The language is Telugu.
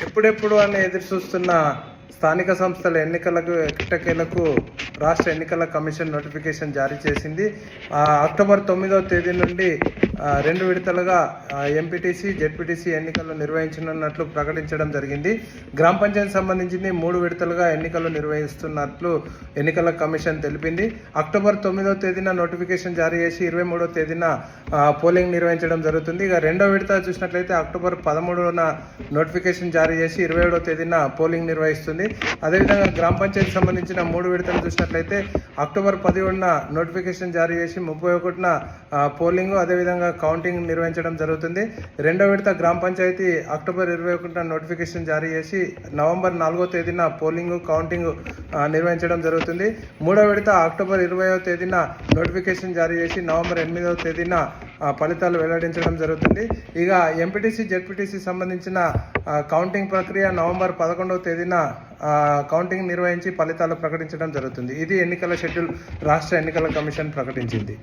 ఎప్పుడెప్పుడు అని ఎదురు చూస్తున్న స్థానిక సంస్థల ఎన్నికలకు ఎట్టకేలకు రాష్ట్ర ఎన్నికల కమిషన్ నోటిఫికేషన్ జారీ చేసింది. అక్టోబర్ 9వ తేదీ నుండి 2 విడతలుగా ఎంపీటీసీ జెడ్పీటీసీ ఎన్నికలు నిర్వహించనున్నట్లు ప్రకటించడం జరిగింది. గ్రామ పంచాయతీ సంబంధించింది 3 విడతలుగా ఎన్నికలు నిర్వహిస్తున్నట్లు ఎన్నికల కమిషన్ తెలిపింది. అక్టోబర్ 9వ తేదీన నోటిఫికేషన్ జారీ చేసి 23వ తేదీన పోలింగ్ నిర్వహించడం జరుగుతుంది. ఇక 2వ విడత చూసినట్లయితే అక్టోబర్ 13న నోటిఫికేషన్ జారీ చేసి 27వ తేదీన పోలింగ్ నిర్వహిస్తుంది. అదేవిధంగా గ్రామ పంచాయతీ సంబంధించిన 3 విడతలు చూసినట్లయితే అక్టోబర్ 17న నోటిఫికేషన్ జారీ చేసి 31న పోలింగ్ అదేవిధంగా కౌంటింగ్ నిర్వహించడం జరుగుతుంది. 2వ విడత గ్రామ పంచాయతీ అక్టోబర్ 21న నోటిఫికేషన్ జారీ చేసి నవంబర్ 4వ తేదీన పోలింగ్ కౌంటింగ్ నిర్వహించడం జరుగుతుంది. 3వ విడత అక్టోబర్ 20వ తేదీన నోటిఫికేషన్ జారీ చేసి నవంబర్ 8వ తేదీన ఫలితాలు వెల్లడించడం జరుగుతుంది. ఇక ఎంపీటీసీ జెడ్పీటీసీ సంబంధించిన కౌంటింగ్ ప్రక్రియ నవంబర్ 11వ తేదీన కౌంటింగ్ నిర్వహించి ఫలితాలు ప్రకటించడం జరుగుతుంది. ఇది ఎన్నికల షెడ్యూల్ రాష్ట్ర ఎన్నికల కమిషన్ ప్రకటించింది.